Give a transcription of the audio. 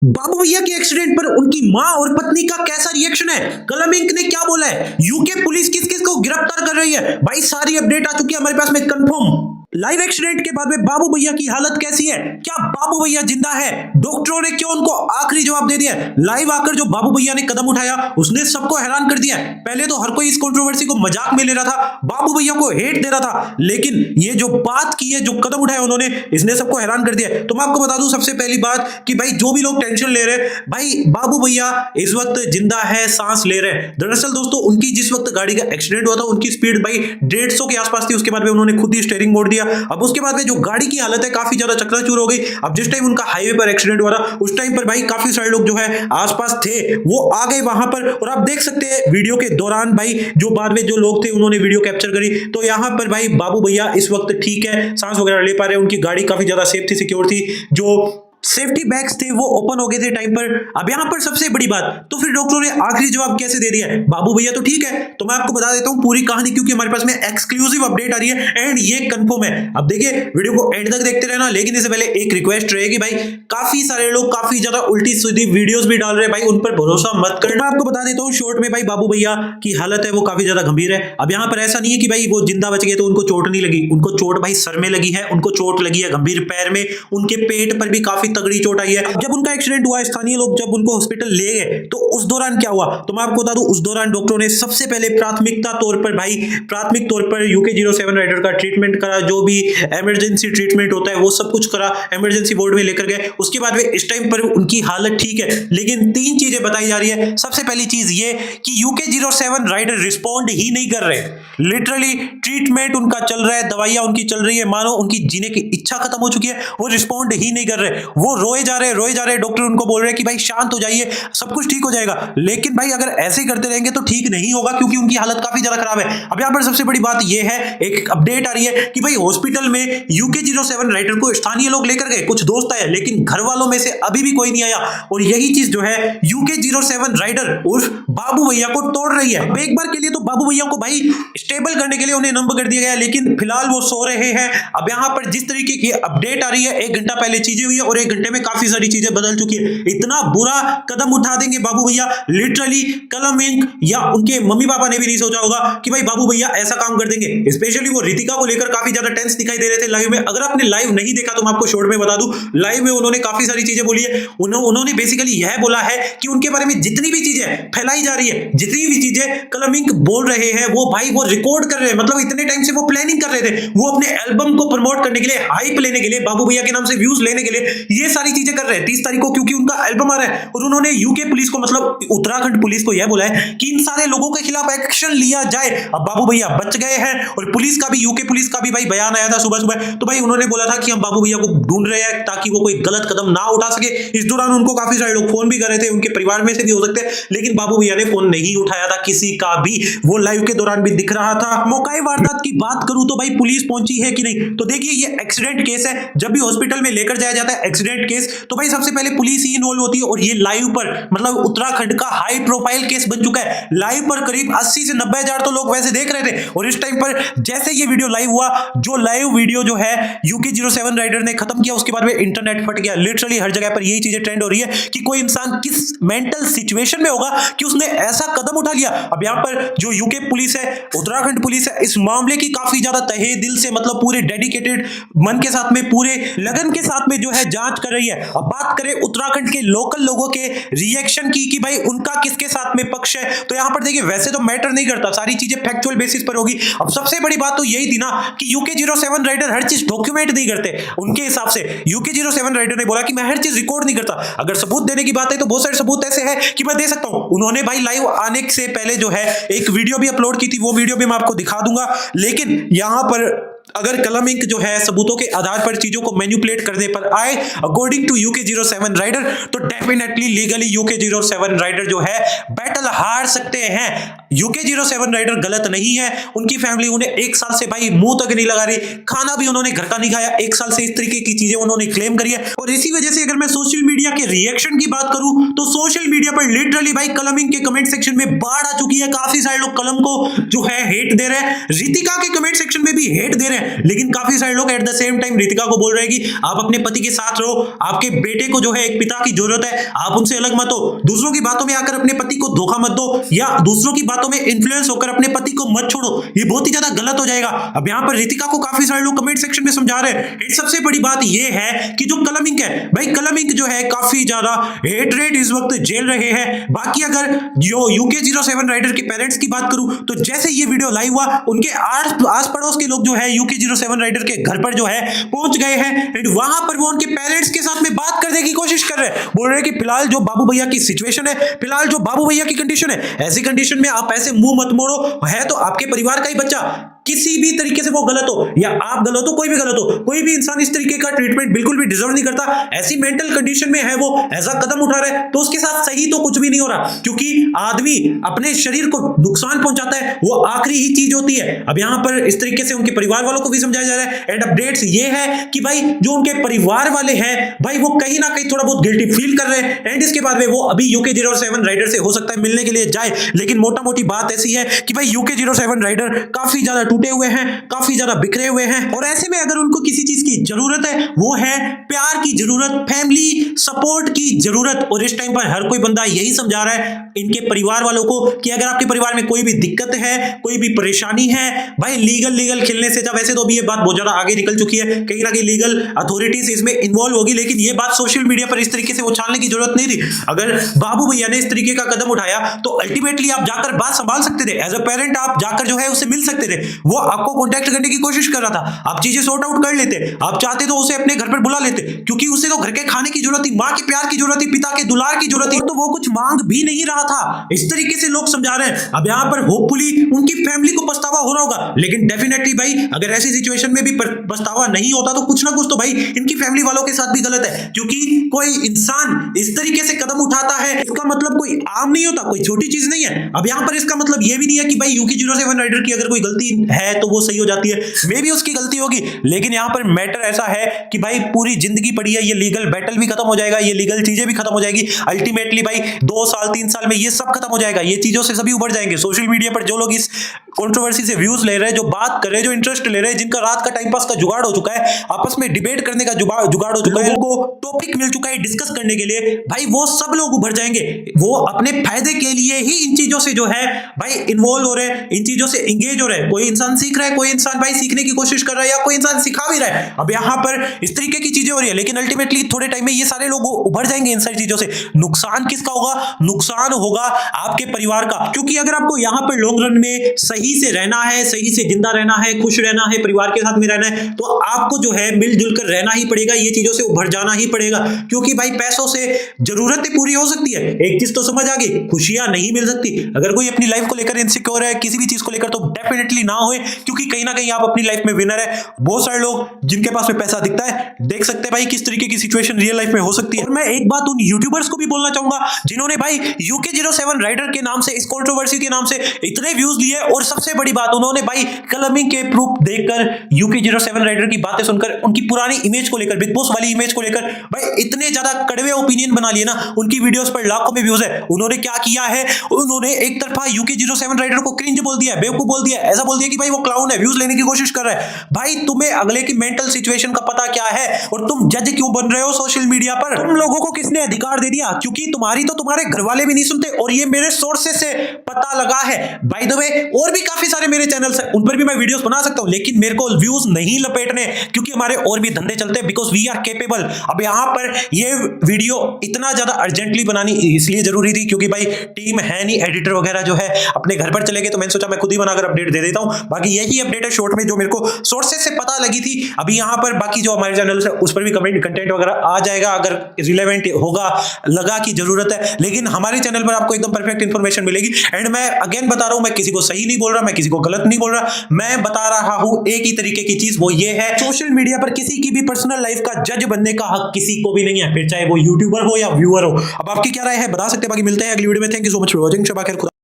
बाबू भैया के एक्सीडेंट पर उनकी मां और पत्नी का कैसा रिएक्शन है? कलम इंक ने क्या बोला है? यूके पुलिस किस किस को गिरफ्तार कर रही है? भाई सारी अपडेट आ चुकी है हमारे पास में कंफर्म। लाइव एक्सीडेंट के बाद में बाबू भैया की हालत कैसी है? क्या बाबू भैया जिंदा है? डॉक्टरों ने क्यों उनको आखिरी जवाब दे दिया? लाइव आकर जो बाबू भैया ने कदम उठाया उसने सबको हैरान कर दिया। पहले तो हर कोई इस कंट्रोवर्सी को मजाक में ले रहा था, बाबू भैया को हेट दे रहा था, लेकिन ये जो बात की है, जो कदम उठाया उन्होंने, इसने सबको हैरान कर दिया। तो मैं आपको बता दूं सबसे पहली बात कि भाई जो भी लोग टेंशन ले रहे हैं, भाई बाबू भैया इस वक्त जिंदा है, सांस ले रहे हैं। दरअसल दोस्तों उनकी जिस वक्त गाड़ी का एक्सीडेंट हुआ था उनकी स्पीड भाई 150 के आसपास थी। उसके बाद में उन्होंने खुद ही स्टीयरिंग मोड़ दिया। अब उसके बाद में जो गाड़ी की हालत है काफी ज्यादा चकनाचूर हो गई। अब जिस टाइम उनका हाईवे पर एक्सीडेंट हुआ था उस टाइम पर भाई काफी सारे लोग जो है आसपास थे, वो आ गए वहां पर, और आप देख सकते हैं वीडियो के दौरान भाई जो बाद में जो लोग थे उन्होंने वीडियो कैप्चर करी। तो यहां पर भाई बाबू भैया इस वक्त ठीक है, सांस वगैरह ले पा रहे हैं, उनकी गाड़ी काफी ज्यादा सेफ थी, सिक्योर थी, जो सेफ्टी बैग्स थे वो ओपन हो गए थे टाइम पर। अब यहां पर सबसे बड़ी बात, तो फिर डॉक्टरों ने आखिरी जवाब कैसे दे दिया है? बाबू भैया तो ठीक है। तो मैं आपको बता देता हूं पूरी कहानी, क्योंकि हमारे पास में एक्सक्लूसिव अपडेट आ रही है एंड ये कंफर्म है। अब देखिए वीडियो को एंड तक देखते रहना, लेकिन इससे पहले एक रिक्वेस्ट रहेगी भाई, काफी सारे लोग काफी ज्यादा उल्टी सीधी वीडियोस भी डाल रहे हैं भाई, उन पर भरोसा मत करना। मैं आपको बता देता हूं शॉर्ट में भाई, बाबू भैया की हालत है वो काफी ज्यादा गंभीर है। अब यहां पर ऐसा नहीं है कि भाई वो जिंदा बच गए तो उनको चोट नहीं लगी, उनको चोट भाई सर में लगी है, उनको चोट लगी है गंभीर पैर में, उनके पेट पर भी काफी तगड़ी चोट आई है। जब उनका एक्सीडेंट हुआ, स्थानीय लोग जब उनको हॉस्पिटल ले गए तो उस दौरान क्या हुआ, तो मैं आपको बता दूं उस दौरान डॉक्टरों ने सबसे पहले प्राथमिक तौर पर यूके 07 राइडर का ट्रीटमेंट करा, जो भी इमरजेंसी ट्रीटमेंट होता है वो सब कुछ करा, इमरजेंसी वार्ड में लेकर गए। उसके बाद में इस टाइम पर उनकी हालत ठीक है, लेकिन तीन चीजें बताई जा रही है। सबसे पहली चीज ये कि यूके 07 राइडर रिस्पॉन्ड ही नहीं कर रहे, लिटरली ट्रीटमेंट उनका चल रहा है, दवाइयां उनकी चल रही है, मानो उनकी जीने की इच्छा खत्म हो चुकी है, वो रिस्पॉन्ड ही नहीं कर रहे, वो रोए जा रहे। डॉक्टर उनको बोल रहे हैं कि भाई शांत हो जाइए, सब कुछ ठीक हो जाएगा। लेकिन भाई अगर ऐसे ही करते रहेंगे तो ठीक नहीं होगा, क्योंकि उनकी हालत काफी ज्यादा खराब है। अब यहां पर सबसे बड़ी बात यह है, एक अपडेट आ रही है कि भाई हॉस्पिटल में यूके 07 राइडर को स्थानीय लोग लेकर गए, कुछ दोस्त आए, लेकिन घर वालों में से अभी भी कोई नहीं आया। और यही चीज जो है यूके 07 राइडर उर्फ बाबू भैया को तोड़ रही है। अब एक बार के लिए तो बाबू भैया को भाई स्टेबल करने के लिए उन्हें नंबर कर दिया गया, लेकिन फिलहाल वो सो रहे हैं। अब यहां पर जिस तरीके की अपडेट आ रही है, 1 घंटा पहले चीजें हुई है और 1 घंटे में काफी सारी चीजें बदल चुकी है। इतना बुरा कदम उठा देंगे बाबू भैया, लिटरली कलम इंक या उनके मम्मी पापा ने भी नहीं सोचा होगा कि भाई बाबू भैया ऐसा काम कर देंगे। स्पेशली वो रितिका को लेकर काफी ज्यादा टेंस दिखाई दे रहे थे लाइव में। अगर आपने लाइव नहीं देखा तो मैं आपको शॉर्ट में बता दूं, लाइव में उन्होंने काफी सारी चीजें बोली है। उन्होंने बेसिकली यह बोला है कि उनके बारे में जितनी भी चीजें फैलाई जा रही है, जितनी भी चीजें कलम इंक बोल रहे हैं, वो भाई वो रिकॉर्ड कर रहे हैं। मतलब इतने टाइम से वो प्लानिंग कर रहे थे, वो अपने एल्बम को प्रमोट करने के लिए, हाइप लेने के लिए, बाबू भैया के नाम से व्यूज लेने के लिए ये सारी चीजें कर रहे हैं 30 तारीख को, क्योंकि उनका एल्बम आ रहा है। और उन्होंने यूके पुलिस को, मतलब उत्तराखंड पुलिस को यह बोला है कि इन सारे लोगों के खिलाफ एक्शन लिया जाए। अब बाबू भैया बच गए हैं, और पुलिस का भी, यूके पुलिस का भी भाई बयान आया था सुबह सुबह। तो भाई उन्होंने बोला था कि हम बाबू भैया को ढूंढ रहे हैं ताकि वो कोई गलत कदम ना उठा सके। इस दौरान उनको काफी सारे लोग फोन भी कर रहे थे, उनके परिवार में से भी हो सकते हैं, लेकिन बाबू भैया ने फोन नहीं उठाया था किसी का भी। वो लाइव के दौरान भी दिख रहा था। मौकाई वारदात की बात करूं तो भाई पुलिस पहुंची है कि नहीं, तो देखिए ये एक्सीडेंट केस है। जब भी हॉस्पिटल में लेकर जाया जाता है एक्सीडेंट केस, तो भाई सबसे पहले पुलिस ही इन्वॉल्व होती है। और ये लाइव पर, मतलब उत्तराखंड का हाई प्रोफाइल केस बन चुका है। लाइव पर करीब 80 से 90 हजार तो लोग वैसे देख रहे थे, और इस टाइम पर जैसे ये वीडियो लाइव हुआ, जो लाइव वीडियो जो है यूके 07 राइडर ने खत्म किया, उसके बाद में इंटरनेट फट गया। लिटरली हर जगह पर यही चीजें ट्रेंड हो रही है कि कोई इंसान किस मेंटल सिचुएशन में होगा कि उसने ऐसा कदम उठा लिया। अब यहां पर जो यूके पुलिस है, उत्तराखंड पुलिस है, इस मामले की काफी ज्यादा तहे दिल से, मतलब पूरे डेडिकेटेड मन के साथ में, पूरे लगन के साथ में जो है जांच कर रही है। अब बात करें उत्तराखंड के लोकल लोगों के रिएक्शन की कि भाई उनका किसके साथ में पक्ष है, तो यहां पर देखिए वैसे तो मैटर नहीं करता, सारी चीजें फैक्चुअल बेसिस पर होगी। अब सबसे बड़ी बात तो यही थी ना कि यूके 07 राइडर हर चीज डॉक्यूमेंट नहीं करते। उनके हिसाब से यूके 07 राइडर ने बोला कि मैं हर चीज रिकॉर्ड नहीं करता। अगर सबूत देने की बात है तो बहुत सारे सबूत ऐसे हैं कि मैं दे सकता हूं। उन्होंने भाई लाइव आने से पहले जो है एक वीडियो भी अपलोड की थी, वो वीडियो भी मैं आपको दिखा दूंगा। लेकिन यहां पर अगर कलम इंक जो है सबूतों के आधार पर चीजों को मैनिपुलेट करने पर आए अकॉर्डिंग टू यूके 07 राइडर, तो डेफिनेटली लीगली यूके 07 राइडर जो है बैटल हार सकते हैं। यूके 07 राइडर गलत नहीं है, उनकी फैमिली उन्हें 1 साल से भाई मुंह तक नहीं लगा रही, खाना भी उन्होंने घर का नहीं खाया 1 साल से, इस तरीके की चीजें उन्होंने क्लेम करी है। और इसी वजह से अगर मैं सोशल मीडिया के रिएक्शन की बात करूं तो सोशल मीडिया पर लिटरली भाई कलम इंक के कमेंट सेक्शन में बाढ़ आ चुकी है। काफी सारे लोग कलम को जो है हेट दे रहे हैं, रितिका के कमेंट सेक्शन में भी हेट दे रहे हैं। हैं, लेकिन काफी सारे लोग at the same time Ritika को बोल रहे हैं कि आप अपने पति के साथ रहो, आपके बेटे को जो है एक पिता की जरूरत है, आप उनसे अलग मत हो, दूसरों की बातों में आकर अपने पति को धोखा मत दो या दूसरों की बातों में इन्फ्लुएंस होकर अपने पति को मत छोड़ो, ये बहुत ही ज्यादा गलत हो जाएगा। अब यहाँ पर रितिका को काफी सारे लोग कमेंट सेक्शन में समझा रहे हैं। सबसे बड़ी बात ये है कि जो कलम इंक है भाई, कलम इंक जो है काफी ज्यादा हेट रेट इस वक्त झेल रहे हैं। बाकी अगर जो UK07 राइडर के पेरेंट्स की बात करूं तो जैसे ये वीडियो लाइव हुआ उनके आस पड़ोस के लोग जो है UK07 राइडर के घर पर जो है पहुंच गए हैं एंड वहां पर वो उनके पेरेंट्स के साथ में बात करने की कोशिश कर रहे हैं। बोल रहे हैं कि फिलहाल जो बाबू भैया की सिचुएशन है, फिलहाल जो बाबू भैया की कंडीशन है, ऐसी कंडीशन में आप ऐसे मुंह मत मोड़ो, है तो आपके परिवार का ही बच्चा, किसी भी तरीके से वो गलत हो या आप गलत हो, कोई भी गलत हो, कोई भी इंसान इस तरीके का ट्रीटमेंट बिल्कुल भी डिजर्व नहीं करता। ऐसी मेंटल कंडीशन में है वो, ऐसा कदम उठा रहा है तो उसके साथ सही तो कुछ भी नहीं हो रहा, क्योंकि आदमी अपने शरीर को नुकसान पहुंचाता है वो आखिरी ही चीज होती है। अब यहां पर इस तरीके से उनके परिवार वालों को भी समझाया जा रहा है एंड अपडेट्स ये है कि भाई जो उनके परिवार वाले हैं भाई वो कहीं ना कहीं थोड़ा बहुत गिल्टी फील कर रहे हैं एंड इसके बाद में वो अभी UK07 राइडर से हो सकता है मिलने के लिए जाए, लेकिन मोटा मोटी बात ऐसी है कि भाई UK07 राइडर काफी ज्यादा टूटे हुए हैं, काफी ज्यादा बिखरे हुए हैं और ऐसे में अगर उनको किसी चीज की जरूरत है वो है प्यार की जरूरत, फैमिली सपोर्ट की जरूरत। और इस टाइम पर हर कोई बंदा यही समझा रहा है इनके परिवार वालों को कि अगर आपके परिवार में कोई भी दिक्कत है, कोई भी परेशानी है, भाई लीगल खेलने से, वैसे तो अभी ये बात बहुत ज्यादा आगे निकल चुकी है, कहीं ना कहीं लीगल अथॉरिटीज इसमें इन्वॉल्व होगी, लेकिन ये बात सोशल मीडिया पर इस तरीके से उछालने की जरूरत नहीं थी। अगर बाबू भैया ने इस तरीके का कदम उठाया तो अल्टीमेटली आप जाकर बात संभाल सकते थे, एज अ पेरेंट आप जाकर जो है उससे मिल सकते थे, वो आपको कांटेक्ट करने की कोशिश कर रहा था, आप चीजें सॉर्ट आउट कर लेते, आप चाहते तो उसे अपने घर पर बुला लेते, क्योंकि उसे तो घर के खाने की जरूरत थी, मां के प्यार की जरूरत थी, पिता के दुलार की जरूरत थी, तो वो कुछ मांग भी नहीं रहा था। इस तरीके से लोग समझा रहे हैं। अब यहां पर होपफुली उनकी फैमिली को पछतावा हो रहा होगा, लेकिन डेफिनेटली भाई अगर ऐसी सिचुएशन में भी पछतावा नहीं होता तो कुछ ना कुछ तो भाई इनकी फैमिली वालों के साथ भी गलत है, क्योंकि कोई इंसान इस तरीके से कदम उठाता है इसका मतलब कोई आम नहीं होता, कोई छोटी चीज नहीं है। अब यहां पर इसका मतलब यह भी नहीं है कि भाई UK07 राइडर की अगर कोई गलती है तो वो सही हो जाती है, मे भी उसकी गलती होगी, लेकिन यहां पर मैटर ऐसा है कि भाई पूरी जिंदगी पड़ी है, ये लीगल बैटल भी खत्म हो जाएगा, ये लीगल चीजें भी खत्म हो जाएगी, अल्टीमेटली भाई 2 साल 3 साल में ये सब खत्म हो जाएगा, ये चीजों से सभी उभर जाएंगे। सोशल मीडिया पर जो लोग इस कंट्रोवर्सी से व्यूज ले रहे हैं, जो बात कर रहे हैं, जो इंटरेस्ट ले रहे हैं, जिनका रात का टाइम पास का जुगाड़ हो चुका है, आपस में डिबेट करने का जुगाड़ हो चुका है, लोगों को टॉपिक मिल चुका है डिस्कस करने के लिए, भाई वो सब लोग उभर जाएंगे, वो अपने फायदे के लिए ही इन चीजों से जो है भाई इन्वॉल्व हो रहे हैं, इन चीजों से इंगेज हो रहे हैं। कोई इंसान सीख रहा है, कोई इंसान भाई सीखने की कोशिश कर रहा है या कोई इंसान सिखा भी रहा है। अब यहां पर इस तरीके की चीजें हो रही है, लेकिन अल्टीमेटली थोड़े टाइम में ये सारे लोग उभर जाएंगे इन सारी चीजों से। नुकसान किसका होगा? नुकसान होगा आपके परिवार का, क्योंकि अगर आपको यहां पर लॉन्ग रन में सही से रहना है, सही से जिंदा रहना है, खुश रहना है, परिवार के साथ में रहना है, तो आपको जो है मिलजुल कर रहना ही पड़ेगा, ये चीजों से उभर जाना ही पड़ेगा, क्योंकि भाई पैसों से जरूरतें पूरी हो सकती है, एक चीज तो समझ आ गई, खुशियां नहीं मिल सकती। अगर कोई अपनी लाइफ को लेकर इनसिक्योर है, किसी भी चीज को लेकर, तो डेफिनेटली ना होए, क्योंकि कहीं ना कहीं आप अपनी लाइफ में विनर है। बहुत सारे लोग जिनके पास में पैसा दिखता है, देख सकते हैं भाई किस तरीके की सिचुएशन रियल लाइफ में हो सकती है। और मैं एक बात उन यूट्यूबर्स को भी बोलना चाहूंगा जिन्होंने भाई UK07 राइडर के नाम से, इस कंट्रोवर्सी के नाम से इतने व्यूज लिए, और सबसे बड़ी बात उन्होंने भाई कलमिंग के प्रूफ देखकर, UK07 राइडर की बातें सुनकर, उनकी पुरानी इमेज को लेकर, बिग बॉस वाली इमेज को लेकर भाई इतने ज्यादा कड़वे ओपिनियन बना लिए ना, उनकी वीडियोस पर लाखों में व्यूज है। उन्होंने क्या किया है, उन्होंने एक तरफा UK07 राइडर को क्रिंज बोल दिया, बेवकूफ बोल दिया, ऐसा बोल दिया कि भाई वो क्लाउन है, व्यूज लेने की कोशिश कर रहा है। भाई तुम्हें अगले की मेंटल सिचुएशन का पता क्या है, और तुम जज क्यों बन रहे हो सोशल मीडिया पर? तुम लोगों को किसने अधिकार दे दिया? क्योंकि तुम्हारी तो तुम्हारे घर वाले भी नहीं सुनते, और ये मेरे सोर्सेस से पता लगा है। बाय द वे और भी काफी सारे मेरे चैनल्स हैं, उन पर भी मैं वीडियोस बना सकता हूं, लेकिन मेरे को व्यूज नहीं लपेटने, क्योंकि हमारे और भी धंधे चलते हैं, बिकॉज वी आर केपेबल। अब यहां पर ये वीडियो इतना ज्यादा अर्जेंटली बनानी इसलिए जरूरी थी क्योंकि भाई टीम है नहीं, एडिटर वगैरह जो है अपने घर पर चले गए, तो मैंने सोचा मैं खुद ही बनाकर अपडेट दे देता हूं। बाकी यही अपडेट है शॉर्ट में जो मेरे को सोर्सेस से पता लगी थी। अभी यहां पर बाकी जो हमारे चैनल है उस पर भी कमेंट कंटेंट वगैरह आ जाएगा अगर रिलेवेंट होगा, लगा की जरूरत है, लेकिन हमारे चैनल पर आपको एकदम परफेक्ट इंफॉर्मेशन मिलेगी। एंड मैं अगेन बता रहा हूं, मैं किसी को सही नहीं बोल रहा, मैं किसी को गलत नहीं बोल रहा, मैं बता रहा हूं एक ही तरीके की चीज, वो ये है सोशल मीडिया पर किसी की भी पर्सनल लाइफ का जज बनने का हक किसी को भी नहीं है, फिर चाहे वो यूट्यूबर हो या व्यूअर हो। अब आपकी क्या राय है बता सकते हैं। बाकी मिलते हैं अगली वीडियो में। Thank you so much for watching. शबा खैर।